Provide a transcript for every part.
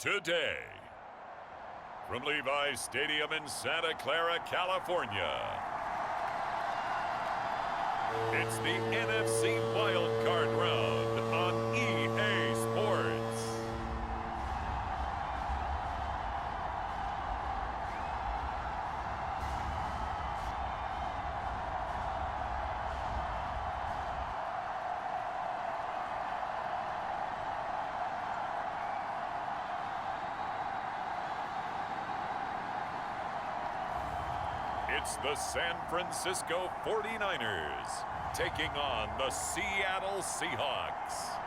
today. From Levi's Stadium in Santa Clara, California, it's the NFC Wild Card Round on EA Sports. It's the San Francisco 49ers taking on the Seattle Seahawks.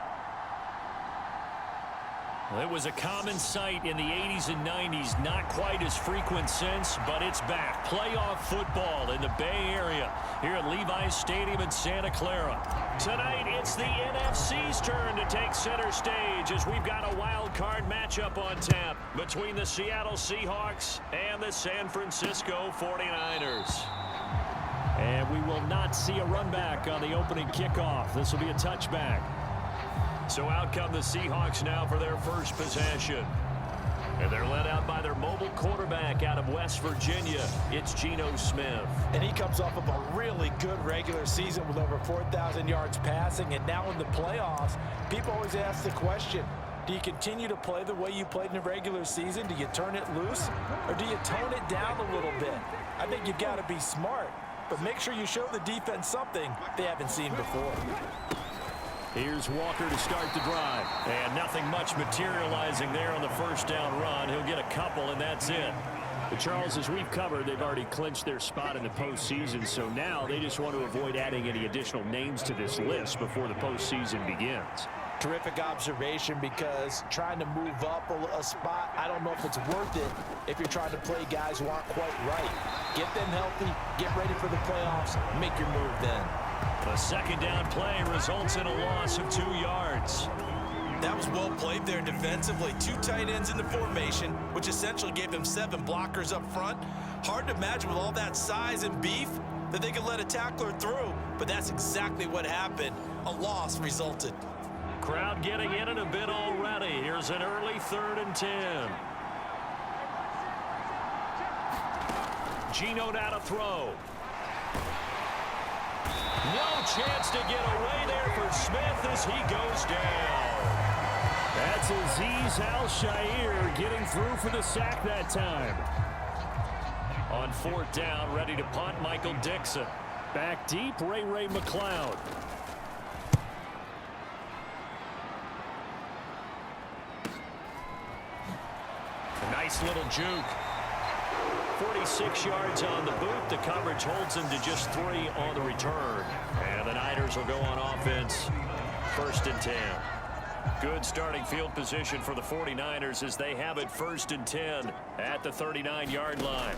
Well, it was a common sight in the 80s and 90s. Not quite as frequent since, but it's back. Playoff football in the Bay Area here at Levi's Stadium in Santa Clara. Tonight, it's the NFC's turn to take center stage as we've got a wild card matchup on tap between the Seattle Seahawks and the San Francisco 49ers. And we will not see a run back on the opening kickoff. This will be a touchback. So out come the Seahawks now for their first possession. And they're led out by their mobile quarterback out of West Virginia. It's Geno Smith. And he comes off of a really good regular season with over 4,000 yards passing. And now in the playoffs, people always ask the question, do you continue to play the way you played in the regular season? Do you turn it loose? Or do you tone it down a little bit? I think you've got to be smart. But make sure you show the defense something they haven't seen before. Here's Walker to start the drive. And nothing much materializing there on the first down run. He'll get a couple, and that's it. But Charles, as we've covered, they've already clinched their spot in the postseason. So now they just want to avoid adding any additional names to this list before the postseason begins. Terrific observation, because trying to move up a spot, I don't know if it's worth it if you're trying to play guys who aren't quite right. Get them healthy, get ready for the playoffs, make your move then. A second down play results in a loss of 2 yards. That was well played there defensively. 2 tight ends in the formation, which essentially gave them 7 blockers up front. Hard to imagine with all that size and beef that they could let a tackler through, but that's exactly what happened. A loss resulted. Crowd getting in a bit already. Here's an early 3rd and 10. Geno now to throw. No chance to get away there for Smith as he goes down. That's Azeez Al-Shaair getting through for the sack that time. On 4th down, ready to punt, Michael Dixon. Back deep, Ray McCloud. A nice little juke. 46 yards on the boot. The coverage holds him to just 3 on the return. And the Niners will go on offense. 1st and 10. Good starting field position for the 49ers as they have it 1st and 10 at the 39-yard line.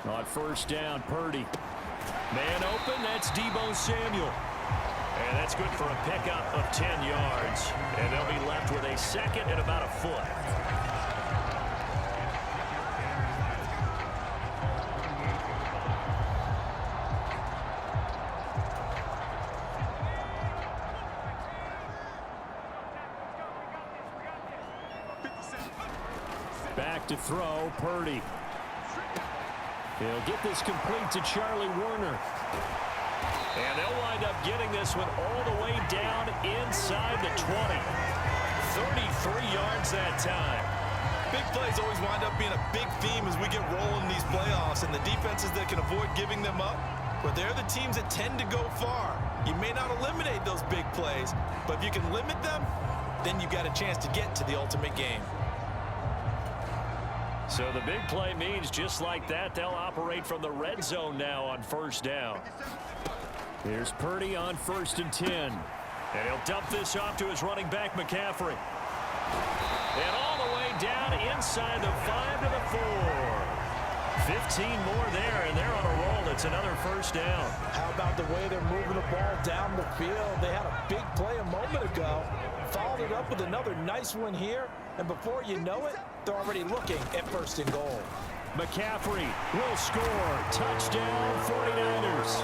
On 1st down, Purdy. Man open, that's Deebo Samuel. And that's good for a pickup of 10 yards. And they'll be left with a 2nd and about a foot. Back to throw, Purdy. He'll get this complete to Charlie Warner. And they'll wind up getting this one all the way down inside the 20. 33 yards that time. Big plays always wind up being a big theme as we get rolling in these playoffs, and the defenses that can avoid giving them up, but they're the teams that tend to go far. You may not eliminate those big plays, but if you can limit them, then you've got a chance to get to the ultimate game. So the big play means just like that, they'll operate from the red zone now on 1st down. Here's Purdy on 1st and 10. And he'll dump this off to his running back, McCaffrey. And all the way down inside the 5 to the 4. 15 more there, and they're on a roll. It's another 1st down. How about the way they're moving the ball down the field? They had a big play a moment ago. Followed it up with another nice one here. And before you know it, they're already looking at 1st and goal. McCaffrey will score. Touchdown, 49ers.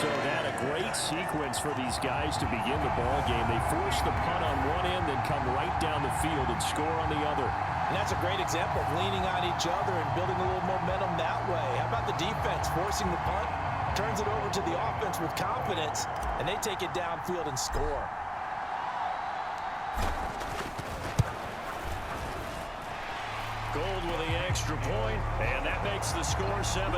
So that a great sequence for these guys to begin the ball game. They force the punt on one end, then come right down the field and score on the other. And that's a great example of leaning on each other and building a little momentum that way. How about the defense forcing the punt, turns it over to the offense with confidence, and they take it downfield and score. Gold with the extra point, and that makes the score 7-0.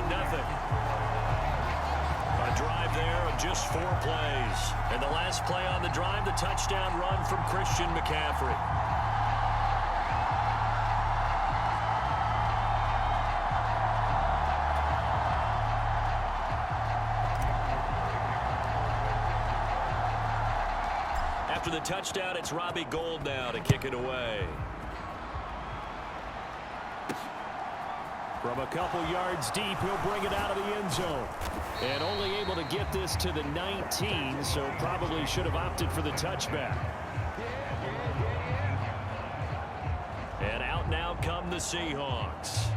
A drive there of just 4 plays. And the last play on the drive, the touchdown run from Christian McCaffrey. After the touchdown, it's Robbie Gould now to kick it away. From a couple yards deep, he'll bring it out of the end zone. And only able to get this to the 19, so probably should have opted for the touchback. And out now come the Seahawks.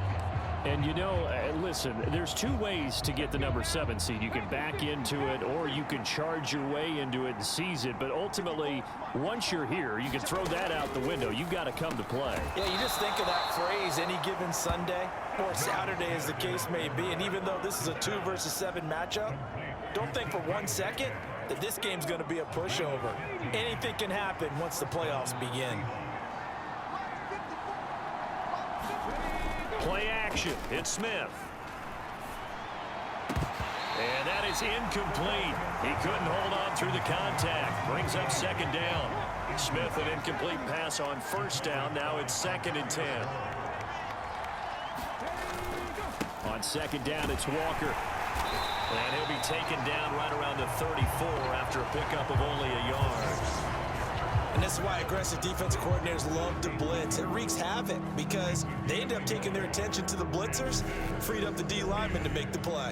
And you know, listen, there's 2 ways to get the number 7 seed. You can back into it, or you can charge your way into it and seize it. But ultimately, once you're here, you can throw that out the window. You've got to come to play. Yeah, you just think of that phrase, any given Sunday or Saturday as the case may be. And even though this is a 2 versus 7 matchup, don't think for 1 second that this game's going to be a pushover. Anything can happen once the playoffs begin. Play action. It's Smith. And that is incomplete. He couldn't hold on through the contact. Brings up 2nd down. Smith, an incomplete pass on 1st down. Now it's 2nd and 10. On 2nd down, it's Walker. And he'll be taken down right around the 34 after a pickup of only a yard. And this is why aggressive defensive coordinators love to blitz. It wreaks havoc because they end up taking their attention to the blitzers, freed up the D lineman to make the play.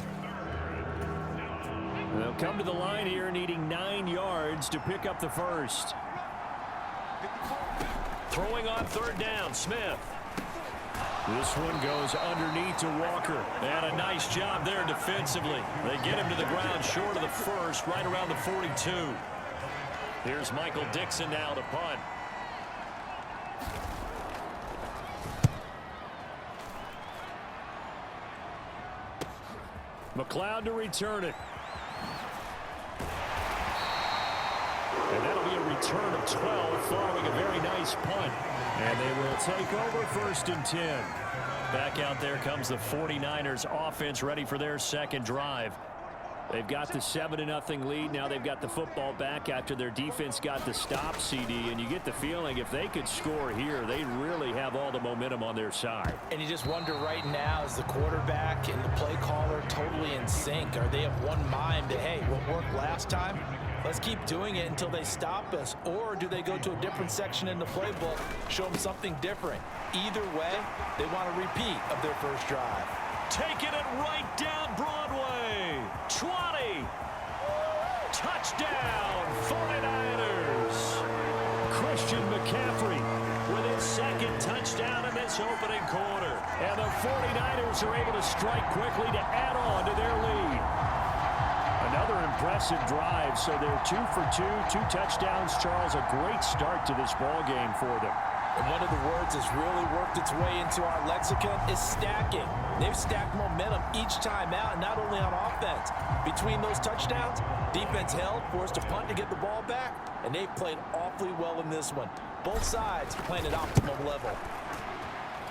They'll come to the line here needing 9 yards to pick up the first. Throwing on 3rd down, Smith. This one goes underneath to Walker. And a nice job there defensively. They get him to the ground short of the first, right around the 42. Here's Michael Dixon now to punt. McLeod to return it. And that'll be a return of 12 following a very nice punt. And they will take over 1st and 10. Back out there comes the 49ers offense ready for their 2nd drive. They've got the 7-0 lead. Now they've got the football back after their defense got the stop, CD. And you get the feeling if they could score here, they really have all the momentum on their side. And you just wonder right now, is the quarterback and the play caller totally in sync? Are they of one mind that, hey, what worked last time? Let's keep doing it until they stop us. Or do they go to a different section in the playbook, show them something different? Either way, they want a repeat of their first drive. Taking it right down Broadway. 20. Touchdown, 49ers. Christian McCaffrey with his 2nd touchdown in this opening quarter. And the 49ers are able to strike quickly to add on to their lead. Another impressive drive, so they're 2 for 2, 2 touchdowns. Charles, a great start to this ball game for them. And one of the words that's really worked its way into our lexicon is stacking. They've stacked momentum each time out, and not only on offense. Between those touchdowns, defense held, forced a punt to get the ball back, and they've played awfully well in this one. Both sides playing at optimum level.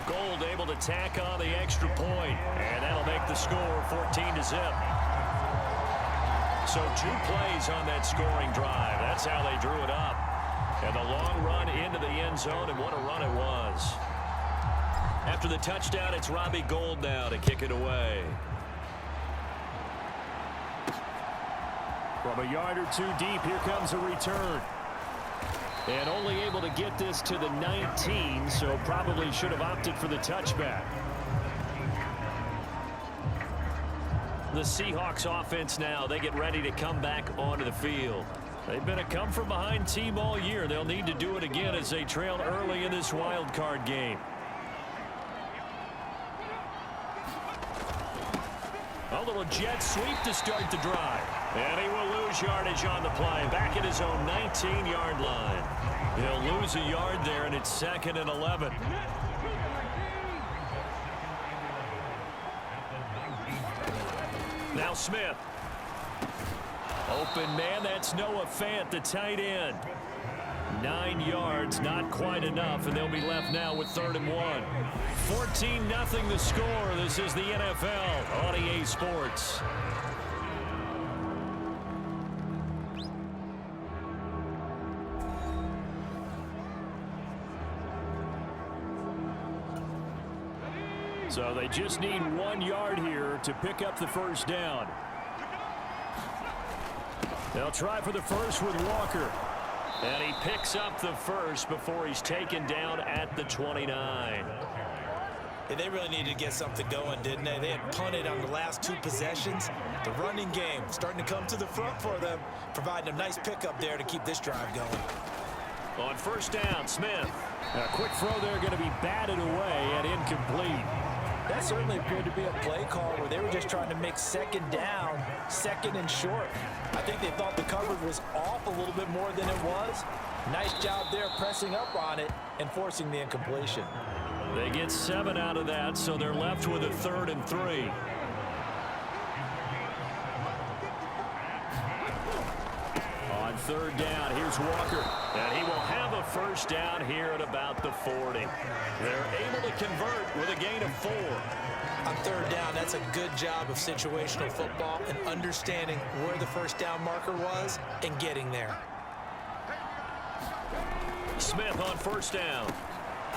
Gould able to tack on the extra point, and that'll make the score 14-0. So 2 plays on that scoring drive. That's how they drew it up. And the long run into the end zone, and what a run it was. After the touchdown, it's Robbie Gould now to kick it away. From a yard or 2 deep, here comes a return. And only able to get this to the 19, so probably should have opted for the touchback. The Seahawks offense now, they get ready to come back onto the field. They've been a come-from-behind team all year. They'll need to do it again as they trail early in this wild card game. A little jet sweep to start the drive. And he will lose yardage on the play. Back at his own 19-yard line. He'll lose a yard there, and it's 2nd and 11. Now Smith. Open man, that's Noah Fant, the tight end. 9 yards, not quite enough, and they'll be left now with 3rd and 1. 14-0 the score. This is the NFL on EA Sports. So they just need 1 yard here to pick up the first down. They'll try for the first with Walker. And he picks up the first before he's taken down at the 29. Yeah, they really needed to get something going, didn't they? They had punted on the last 2 possessions. The running game starting to come to the front for them, providing a nice pickup there to keep this drive going. On first down, Smith. A quick throw there going to be batted away and incomplete. That certainly appeared to be a play call where they were just trying to make second down, 2nd and short. I think they thought the coverage was off a little bit more than it was. Nice job there pressing up on it and forcing the incompletion. They get 7 out of that, so they're left with a 3rd and 3. On 3rd down, here's Walker. And he will have a first down here at about the 40. They're able to convert with a gain of 4. On 3rd down, that's a good job of situational football and understanding where the first down marker was and getting there. Smith on first down.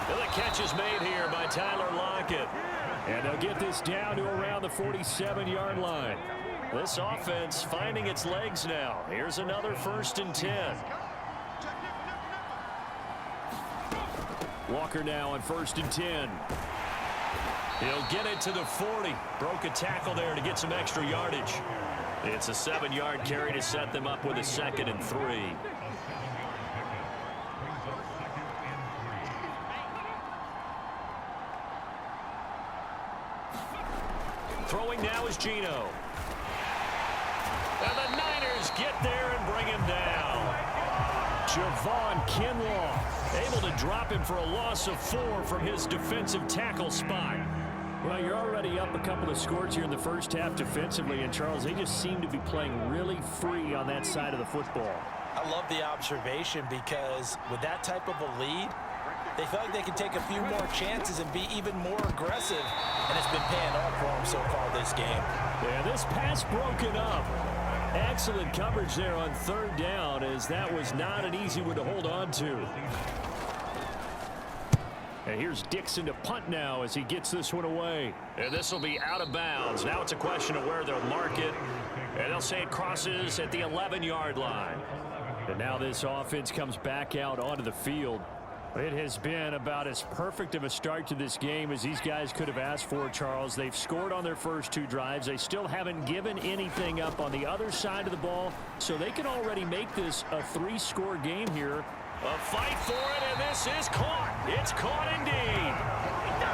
Well, the catch is made here by Tyler Lockett. And they'll get this down to around the 47-yard line. This offense finding its legs now. Here's another 1st and 10. Walker now on 1st and 10. He'll get it to the 40. Broke a tackle there to get some extra yardage. It's a 7-yard carry to set them up with a 2nd and 3. Throwing now is Geno. And the Niners get there and bring him down. Javon Kinlaw able to drop him for a loss of 4 from his defensive tackle spot. Well, you're already up a couple of scores here in the first half defensively, and Charles, they just seem to be playing really free on that side of the football. I love the observation because with that type of a lead, they feel like they can take a few more chances and be even more aggressive, and it's been paying off for them so far this game. Yeah, this pass broken up. Excellent coverage there on 3rd down, as that was not an easy one to hold on to. And here's Dixon to punt now as he gets this one away. And this will be out of bounds. Now it's a question of where they'll mark it. And they'll say it crosses at the 11-yard line. And now this offense comes back out onto the field. It has been about as perfect of a start to this game as these guys could have asked for, Charles. They've scored on their first 2 drives. They still haven't given anything up on the other side of the ball, so they can already make this a 3-score game here. A fight for it, and this is caught. It's caught indeed.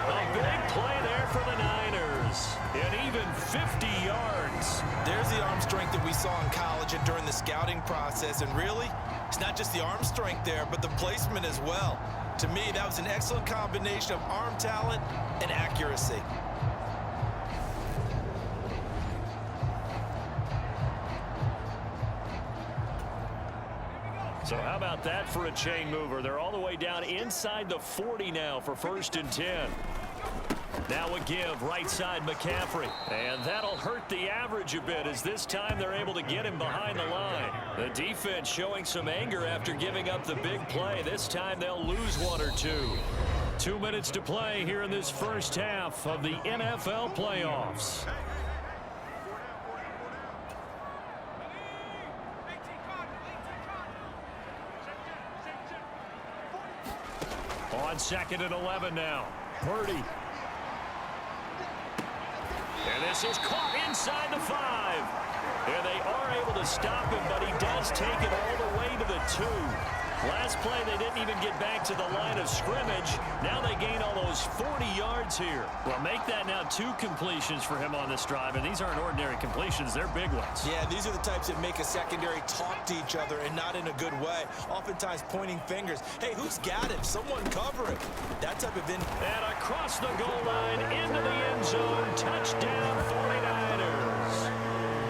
A big play there for the Niners. And even 50 yards. There's the arm strength that we saw in college and during the scouting process. And really, it's not just the arm strength there, but the placement as well. To me, that was an excellent combination of arm talent and accuracy. So how about that for a chain mover? They're all the way down inside the 40 now for 1st and 10. Now a give right side McCaffrey. And that'll hurt the average a bit as this time they're able to get him behind the line. The defense showing some anger after giving up the big play. This time they'll lose 1 or 2. 2 minutes to play here in this first half of the NFL playoffs. On 2nd and 11 now. Purdy. And this is caught inside the 5. And they are able to stop him, but he does take it all the way to the 2. Last play, they didn't even get back to the line of scrimmage. Now they gain all those least 40 yards here. Well, make that now 2 completions for him on this drive, and these aren't ordinary completions. They're big ones. Yeah, these are the types that make a secondary talk to each other and not in a good way. Oftentimes pointing fingers. Hey, who's got him? Someone cover it. That type of... And across the goal line, into the end zone. Touchdown, 49ers.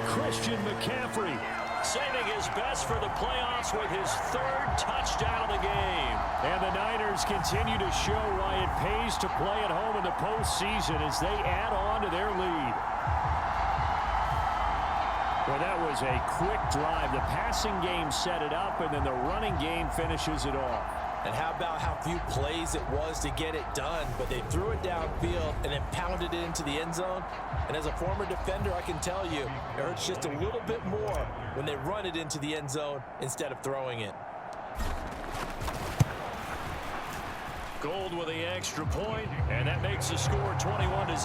Christian McCaffrey saving his best for the playoffs with his 3rd touchdown of the game. And the Niners continue to show why it pays to play at home in the postseason as they add on to their lead. Well, that was a quick drive. The passing game set it up, and then the running game finishes it off. And how about how few plays it was to get it done, but they threw it downfield and then pounded it into the end zone. And as a former defender, I can tell you, it hurts just a little bit more when they run it into the end zone instead of throwing it. Gold with the extra point, and that makes the score 21-0.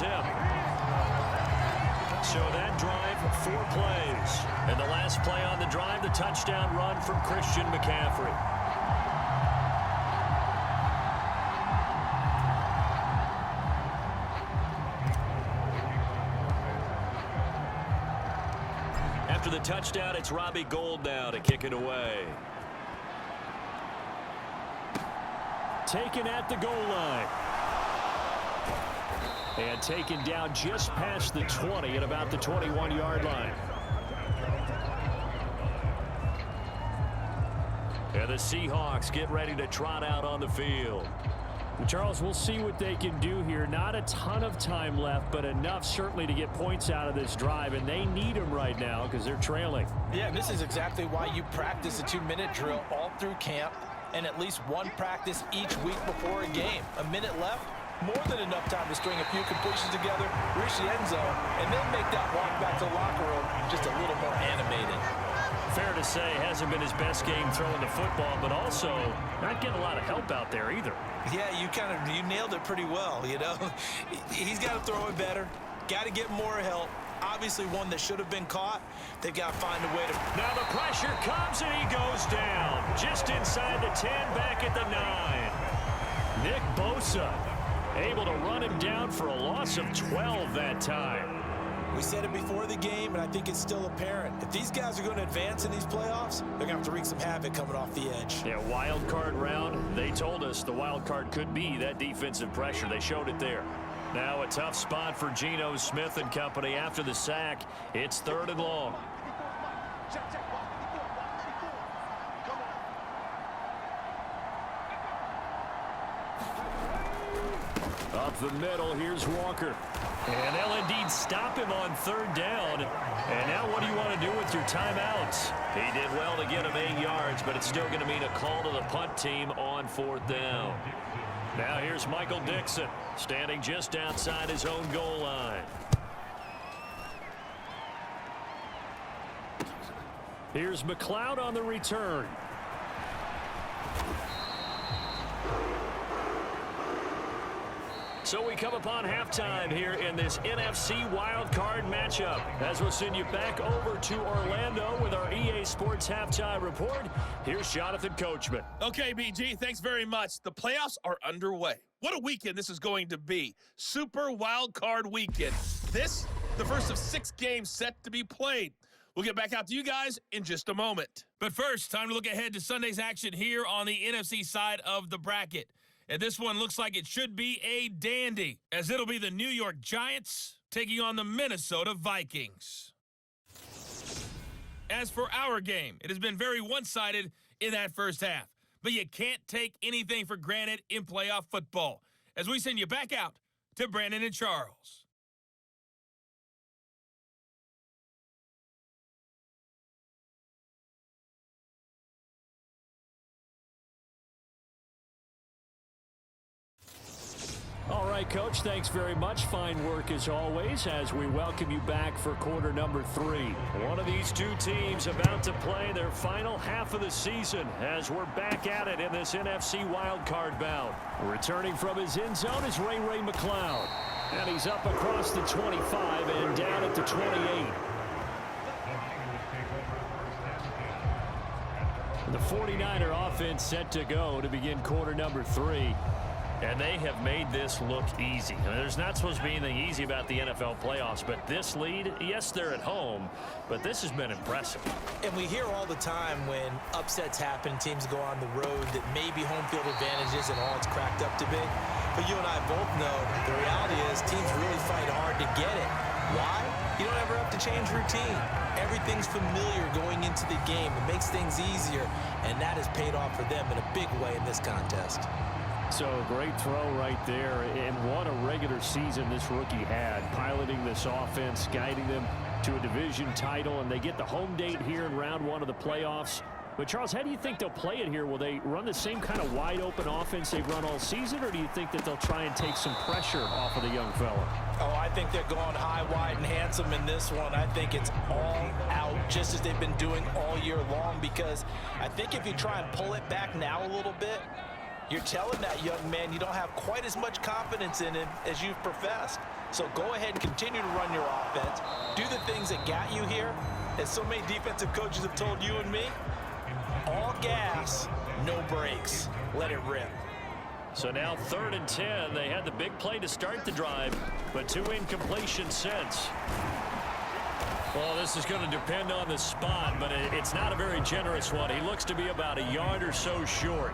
So that drive, 4 plays. And the last play on the drive, the touchdown run from Christian McCaffrey. After the touchdown, it's Robbie Gould now to kick it away. Taken at the goal line. And taken down just past the 20 at about the 21-yard line. And the Seahawks get ready to trot out on the field. Charles, we'll see what they can do here. Not a ton of time left, but enough certainly to get points out of this drive, and they need them right now because they're trailing. Yeah, and this is exactly why you practice a 2-minute drill all through camp and at least 1 practice each week before a game. A minute left, more than enough time to string a few completions together, reach the end zone, and then make that walk back to the locker room just a little more animated. Fair to say, hasn't been his best game throwing the football, but also not getting a lot of help out there either. Yeah, you nailed it pretty well, you know. He's got to throw it better. Got to get more help. Obviously one that should have been caught. They've got to find a way to... Now the pressure comes and he goes down. Just inside the 10, back at the 9. Nick Bosa able to run him down for a loss of 12 that time. We said it before the game, and I think it's still apparent. If these guys are going to advance in these playoffs, they're going to have to wreak some havoc coming off the edge. Yeah, wild card round. They told us the wild card could be that defensive pressure. They showed it there. Now a tough spot for Geno Smith and company after the sack. It's 3rd and long. Up the middle, here's Walker. And they'll indeed stop him on 3rd down. And now what do you want to do with your timeouts? He did well to get him 8 yards, but it's still going to mean a call to the punt team on 4th down. Now here's Michael Dixon, standing just outside his own goal line. Here's McLeod on the return. So we come upon halftime here in this NFC wildcard matchup. As we'll send you back over to Orlando with our EA Sports halftime report. Here's Jonathan Coachman. Okay, BG, thanks very much. The playoffs are underway. What a weekend this is going to be. Super wildcard weekend. This, the first of 6 games set to be played. We'll get back out to you guys in just a moment. But first, time to look ahead to Sunday's action here on the NFC side of the bracket. And this one looks like it should be a dandy, as it'll be the New York Giants taking on the Minnesota Vikings. As for our game, it has been very one-sided in that first half. But you can't take anything for granted in playoff football. As we send you back out to Brandon and Charles. All right, Coach, thanks very much. Fine work as always as we welcome you back for quarter number 3. One of these two teams about to play their final half of the season as we're back at it in this NFC wildcard bout. Returning from his end zone is Ray McLeod. And he's up across the 25 and down at the 28. The 49er offense set to go to begin quarter number 3. And they have made this look easy. I mean, there's not supposed to be anything easy about the NFL playoffs, but this lead, yes, they're at home, but this has been impressive. And we hear all the time when upsets happen, teams go on the road, that maybe home field advantage isn't all it's cracked up to be. But you and I both know the reality is teams really fight hard to get it. Why? You don't ever have to change routine. Everything's familiar going into the game. It makes things easier, and that has paid off for them in a big way in this contest. So great throw right there, and what a regular season this rookie had, piloting this offense, guiding them to a division title, and they get the home date here in round one of the playoffs. But Charles, how do you think they'll play it here? Will they run the same kind of wide open offense they've run all season, or do you think that they'll try and take some pressure off of the young fella? Oh, I think they're going high, wide, and handsome in this one. I think it's all out, just as they've been doing all year long, because I think if you try and pull it back now a little bit, you're telling that young man you don't have quite as much confidence in him as you've professed. So go ahead and continue to run your offense. Do the things that got you here. As so many defensive coaches have told you and me, all gas, no brakes. Let it rip. So now 3rd and 10. They had the big play to start the drive, but 2 incompletions since. Well, this is going to depend on the spot, but it's not a very generous one. He looks to be about a yard or so short.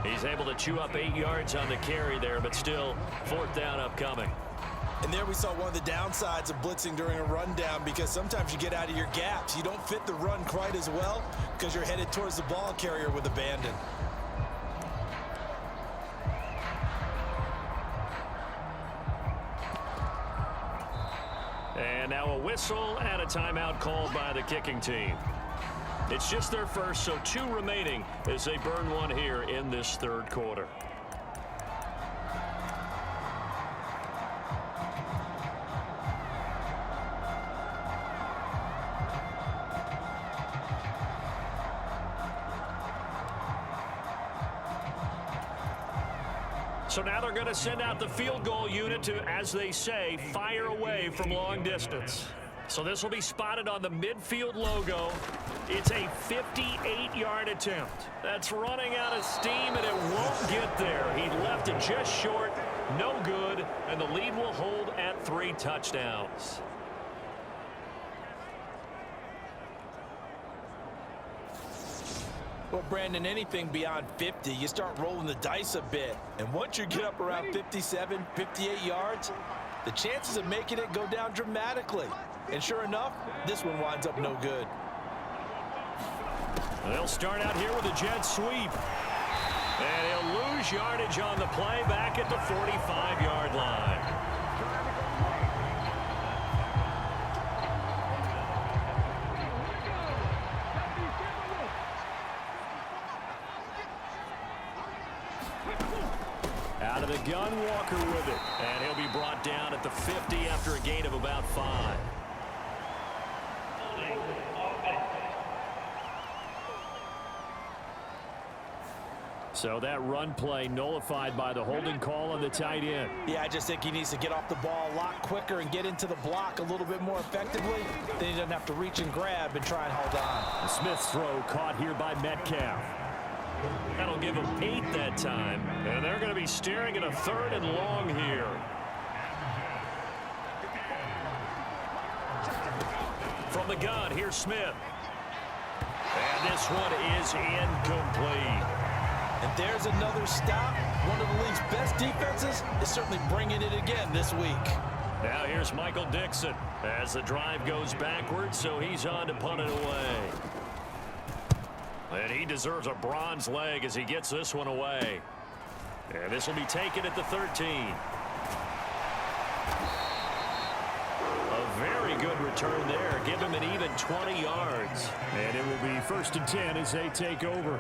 He's able to chew up 8 yards on the carry there, but still 4th down upcoming. And there we saw one of the downsides of blitzing during a rundown, because sometimes you get out of your gaps. You don't fit the run quite as well because you're headed towards the ball carrier with abandon. And now a whistle and a timeout called by the kicking team. It's just their first, so 2 remaining as they burn one here in this 3rd quarter. So now they're going to send out the field goal unit to, as they say, fire away from long distance. So this will be spotted on the midfield logo. It's a 58-yard attempt. That's running out of steam, and it won't get there. He left it just short, no good, and the lead will hold at 3 touchdowns. Well, Brandon, anything beyond 50, you start rolling the dice a bit. And once you get up around 57, 58 yards, the chances of making it go down dramatically. And sure enough, this one winds up no good. They'll start out here with a jet sweep. And he'll lose yardage on the play back at the 45-yard line. Out of the gun, Walker with it. And he'll be brought down at the 50 after a gain of about 5. So that run play nullified by the holding call on the tight end. Yeah, I just think he needs to get off the ball a lot quicker and get into the block a little bit more effectively. Then he doesn't have to reach and grab and try and hold on. Smith's throw caught here by Metcalf. That'll give him 8 that time. And they're going to be staring at a 3rd and long here. From the gun, here's Smith. And this one is incomplete. And there's another stop. One of the league's best defenses is certainly bringing it again this week. Now here's Michael Dixon as the drive goes backwards, so he's on to punt it away. And he deserves a bronze leg as he gets this one away. And this will be taken at the 13. A very good return there. Give him an even 20 yards. And it will be 1st and 10 as they take over.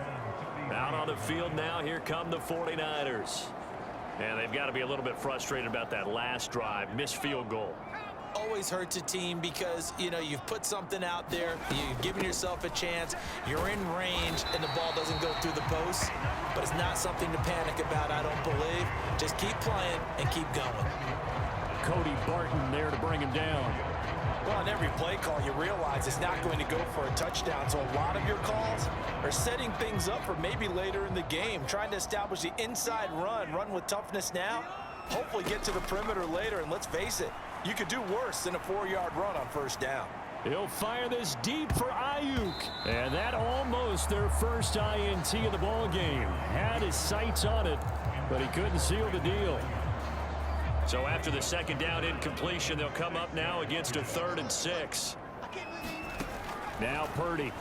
Out on the field now, here come the 49ers. And they've got to be a little bit frustrated about that last drive. Missed field goal. Always hurts a team because, you know, you've put something out there, you've given yourself a chance, you're in range, and the ball doesn't go through the post. But it's not something to panic about, I don't believe. Just keep playing and keep going. Cody Barton there to bring him down. Well, on every play call, you realize it's not going to go for a touchdown. So a lot of your calls are setting things up for maybe later in the game, trying to establish the inside run with toughness now, hopefully get to the perimeter later. And let's face it, you could do worse than a 4-yard run on first down. He'll fire this deep for Ayuk. And that almost their first INT of the ball game. Had his sights on it, but he couldn't seal the deal. So after the second down incompletion, they'll come up now against a 3rd and 6. Now Purdy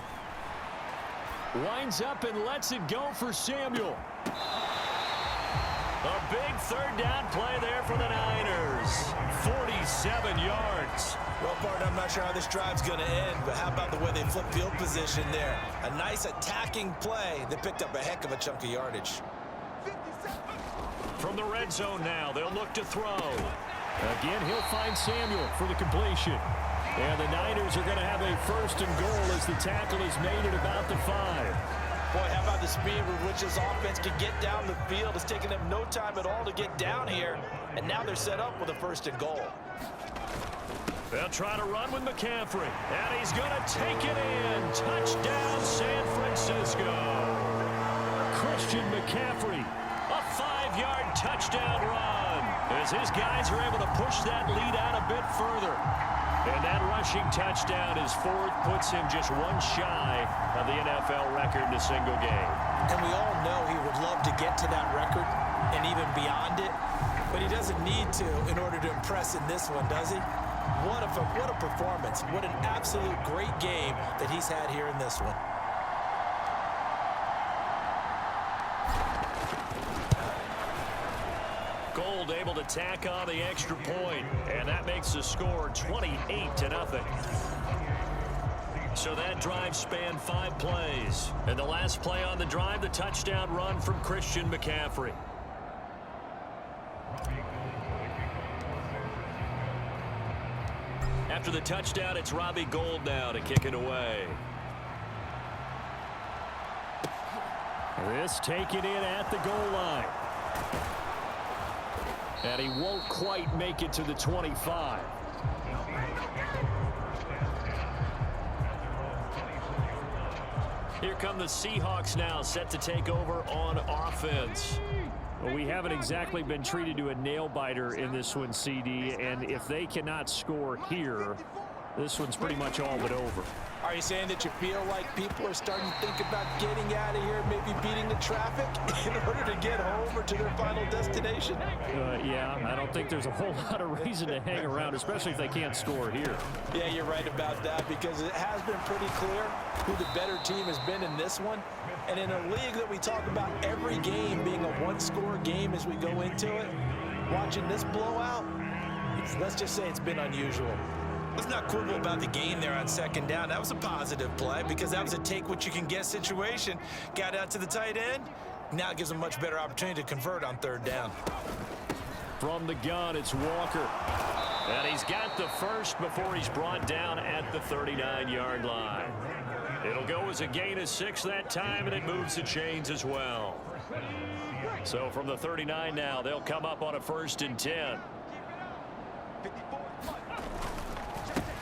winds up and lets it go for Samuel. A big 3rd down play there for the Niners. 47 yards. Well, partner, I'm not sure how this drive's going to end, but how about the way they flip field position there? A nice attacking play that picked up a heck of a chunk of yardage. From the red zone now, they'll look to throw. Again, he'll find Samuel for the completion. And the Niners are going to have a 1st and goal as the tackle is made at about the 5. Boy, how about the speed with which this offense can get down the field? It's taken them no time at all to get down here. And now they're set up with a 1st and goal. They'll try to run with McCaffrey. And he's going to take it in. Touchdown, San Francisco. Christian McCaffrey. A 5-yard touchdown run as his guys are able to push that lead out a bit further. And that rushing touchdown, his 4th, puts him just one shy of the NFL record in a single game. And we all know he would love to get to that record and even beyond it, but he doesn't need to in order to impress in this one, does he? What a performance. What an absolute great game that he's had here in this one. Gold able to tack on the extra point, and that makes the score 28-0. So that drive spanned 5 plays. And the last play on the drive, the touchdown run from Christian McCaffrey. After the touchdown, it's Robbie Gould now to kick it away. This taken in at the goal line. And he won't quite make it to the 25. Here come the Seahawks now, set to take over on offense. Well, we haven't exactly been treated to a nail-biter in this one, CD, and if they cannot score here, this one's pretty much all but over. Are you saying that you feel like people are starting to think about getting out of here, maybe beating the traffic in order to get home or to their final destination? Yeah, I don't think there's a whole lot of reason to hang around, especially if they can't score here. Yeah, you're right about that, because it has been pretty clear who the better team has been in this one. And in a league that we talk about every game being a one-score game as we go into it, watching this blowout, let's just say it's been unusual. Let's not quibble about the gain there on 2nd down. That was a positive play because that was a take-what-you-can-get situation. Got out to the tight end. Now it gives them a much better opportunity to convert on 3rd down. From the gun, it's Walker. And he's got the 1st before he's brought down at the 39-yard line. It'll go as a gain of 6 that time, and it moves the chains as well. So from the 39 now, they'll come up on a 1st and 10.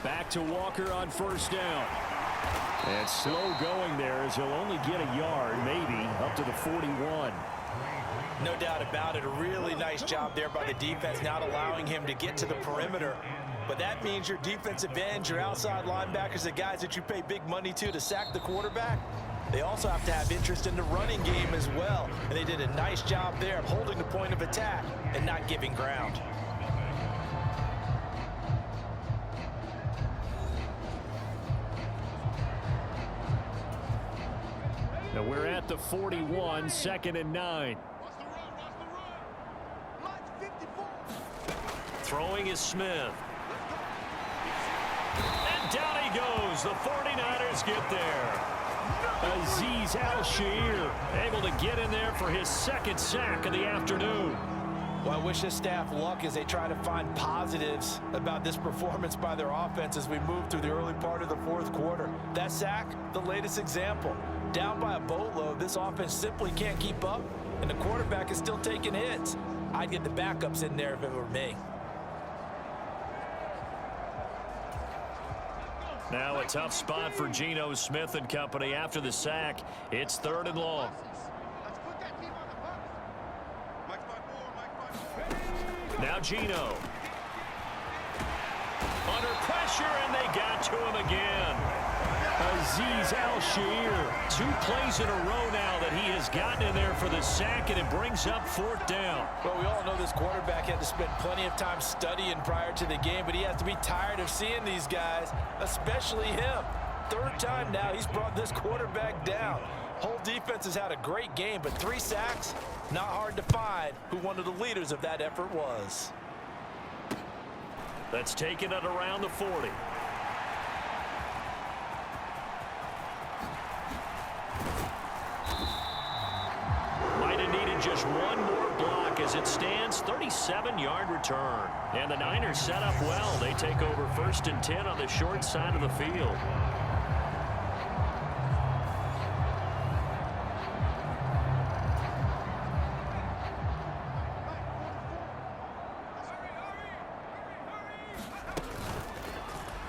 Back to Walker on 1st down. And slow going there as he'll only get a yard, maybe, up to the 41. No doubt about it. A really nice job there by the defense, not allowing him to get to the perimeter. But that means your defensive ends, your outside linebackers, the guys that you pay big money to sack the quarterback, they also have to have interest in the running game as well. And they did a nice job there of holding the point of attack and not giving ground. Now we're at the 41, 2nd and 9. Throwing is Smith. And down he goes. The 49ers get there. Azeez Al-Shaair able to get in there for his 2nd sack of the afternoon. Well, I wish this staff luck as they try to find positives about this performance by their offense as we move through the early part of the 4th quarter. That sack, the latest example. Down by a boatload, this offense simply can't keep up, and the quarterback is still taking hits. I'd get the backups in there if it were me. Now a tough spot for Geno Smith and company after the sack. It's 3rd and long. Now Geno. Under pressure, and they got to him again. Azeez Al-Shaair. 2 plays in a row now that he has gotten in there for the sack, and it brings up 4th down. Well, we all know this quarterback had to spend plenty of time studying prior to the game, but he has to be tired of seeing these guys, especially him. 3rd time now he's brought this quarterback down. Whole defense has had a great game, but 3 sacks, not hard to find who one of the leaders of that effort was. That's taken at around the 40. Might have needed just one more block as it stands. 37-yard return. And the Niners set up well. They take over 1st and 10 on the short side of the field.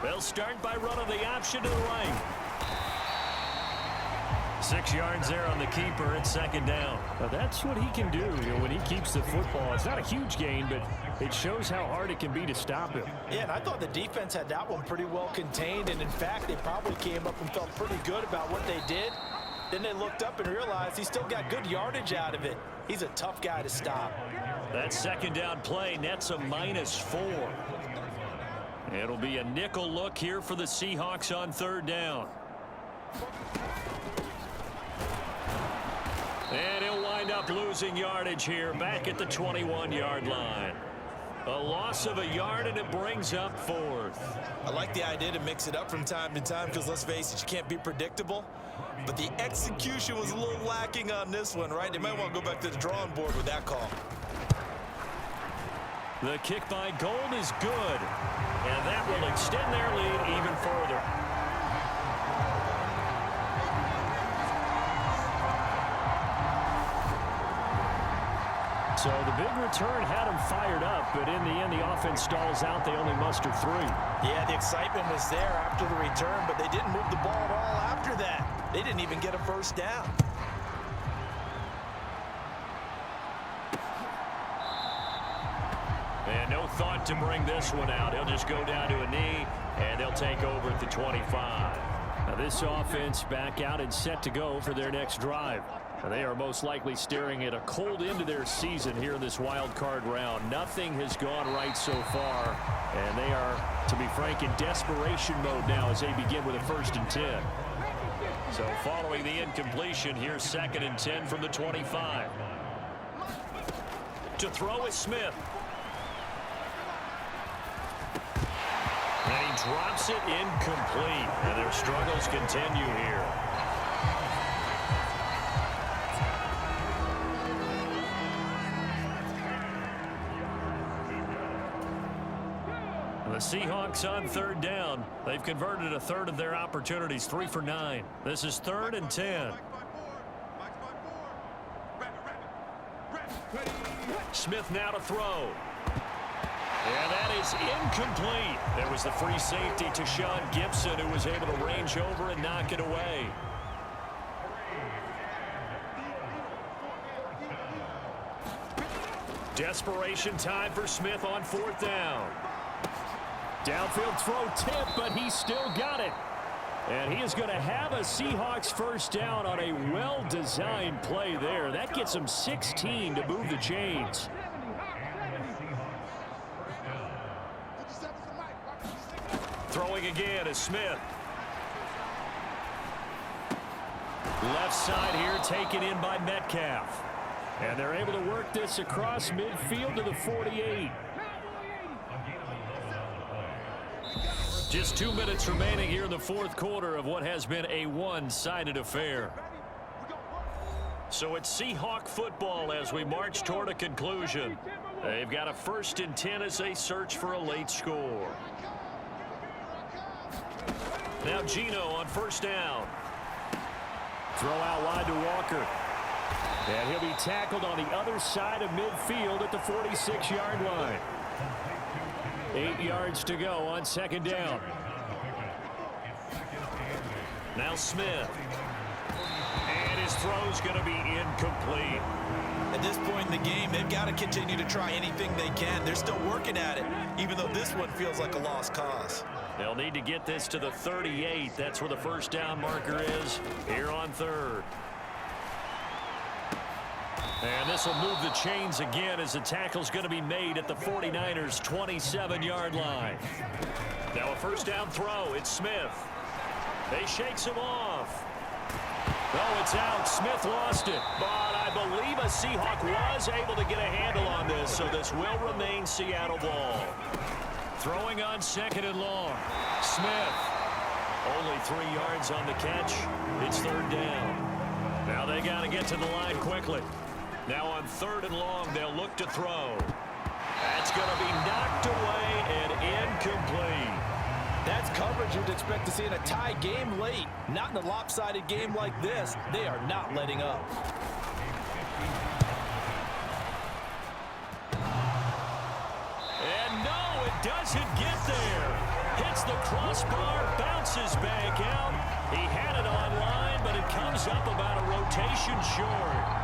They'll start by running the option to the right. 6 yards there on the keeper. It's 2nd down. Now that's what he can do, when he keeps the football. It's not a huge gain, but it shows how hard it can be to stop him. Yeah, and I thought the defense had that one pretty well contained, and in fact, they probably came up and felt pretty good about what they did. Then they looked up and realized he still got good yardage out of it. He's a tough guy to stop. That 2nd down play nets a -4. It'll be a nickel look here for the Seahawks on 3rd down. And he'll wind up losing yardage here back at the 21-yard line. A loss of a yard, and it brings up 4th. I like the idea to mix it up from time to time because, let's face it, you can't be predictable. But the execution was a little lacking on this one, right? They might want to go back to the drawing board with that call. The kick by Gold is good, and that will extend their lead even further. So the big return had him fired up, but in the end, the offense stalls out. They only muster 3. Yeah, the excitement was there after the return, but they didn't move the ball at all after that. They didn't even get a 1st down. And no thought to bring this one out. He'll just go down to a knee, and they'll take over at the 25. Now this offense back out and set to go for their next drive. Now they are most likely staring at a cold end to their season here in this wild card round. Nothing has gone right so far, and they are, to be frank, in desperation mode now as they begin with a 1st and 10. So following the incompletion, here's 2nd and 10 from the 25. To throw is Smith. And he drops it incomplete. And their struggles continue here. The Seahawks on 3rd down. They've converted a 1/3 of their opportunities, 3 for 9. This is 3rd and 10. Smith now to throw. And that is incomplete. There was the free safety to Sean Gibson, who was able to range over and knock it away. Desperation time for Smith on 4th down. Downfield throw tip, but he still got it. And he is going to have a Seahawks 1st down on a well-designed play there. That gets him 16 to move the chains. Throwing again is Smith. Left side here taken in by Metcalf. And they're able to work this across midfield to the 48. Just 2 minutes remaining here in the 4th quarter of what has been a one-sided affair. So it's Seahawk football as we march toward a conclusion. They've got a 1st and 10 as they search for a late score. Now Geno on 1st down. Throw out wide to Walker. And he'll be tackled on the other side of midfield at the 46-yard line. 8 yards to go on 2nd down. Now Smith. And his throw's going to be incomplete. At this point in the game, they've got to continue to try anything they can. They're still working at it, even though this one feels like a lost cause. They'll need to get this to the 38. That's where the first down marker is here on third. And this will move the chains again as the tackle's going to be made at the 49ers' 27-yard line. Now a first down throw. It's Smith. They shakes him off. Oh, it's out. Smith lost it. But I believe a Seahawk was able to get a handle on this, so this will remain Seattle ball. Throwing on second and long. Smith. Only 3 yards on the catch. It's third down. Now they got to get to the line quickly. Now on third and long, they'll look to throw. That's going to be knocked away and incomplete. That's coverage you'd expect to see in a tie game late. Not in a lopsided game like this. They are not letting up. And no, it doesn't get there. Hits the crossbar, bounces back out. He had it online, but it comes up about a rotation short.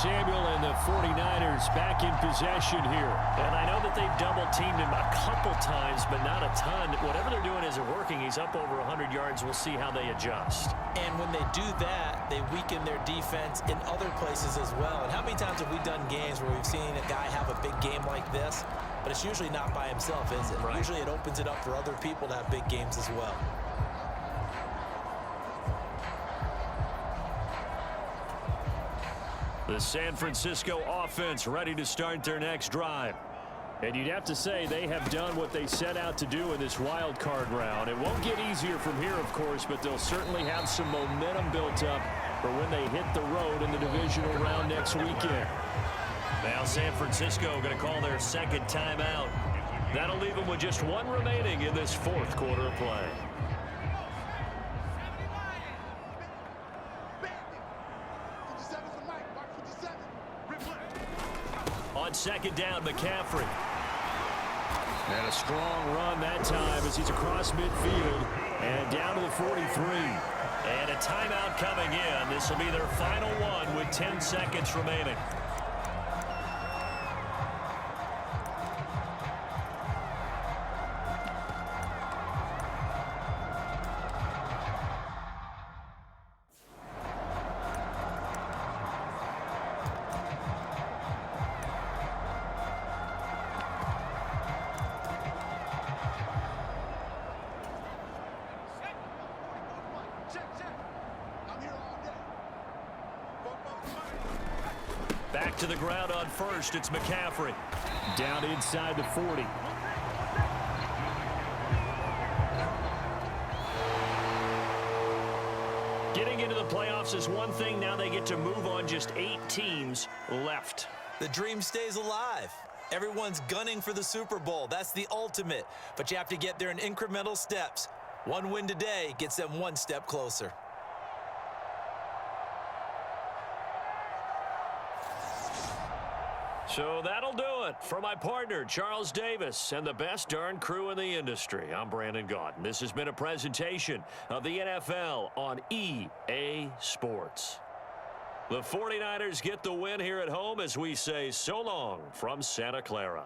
Samuel and the 49ers back in possession here. And I know that they've double-teamed him a couple times, but not a ton. Whatever they're doing isn't working. He's up over 100 yards. We'll see how they adjust. And when they do that, they weaken their defense in other places as well. And how many times have we done games where we've seen a guy have a big game like this, but it's usually not by himself, is it? Right. Usually it opens it up for other people to have big games as well. The San Francisco offense ready to start their next drive. And you'd have to say they have done what they set out to do in this wild card round. It won't get easier from here, of course, but they'll certainly have some momentum built up for when they hit the road in the divisional round next weekend. Now San Francisco going to call their second timeout. That'll leave them with just one remaining in this fourth quarter of play. On second down, McCaffrey. And a strong run that time as he's across midfield and down to the 43. And a timeout coming in. This will be their final one with 10 seconds remaining. Back to the ground on first. It's McCaffrey. Down inside the 40. Getting into the playoffs is one thing. Now they get to move on. Just 8 teams left. The dream stays alive. Everyone's gunning for the Super Bowl. That's the ultimate. But you have to get there in incremental steps. One win today gets them one step closer. So that'll do it for my partner, Charles Davis, and the best darn crew in the industry. I'm Brandon Gaudin. This has been a presentation of the NFL on EA Sports. The 49ers get the win here at home as we say so long from Santa Clara.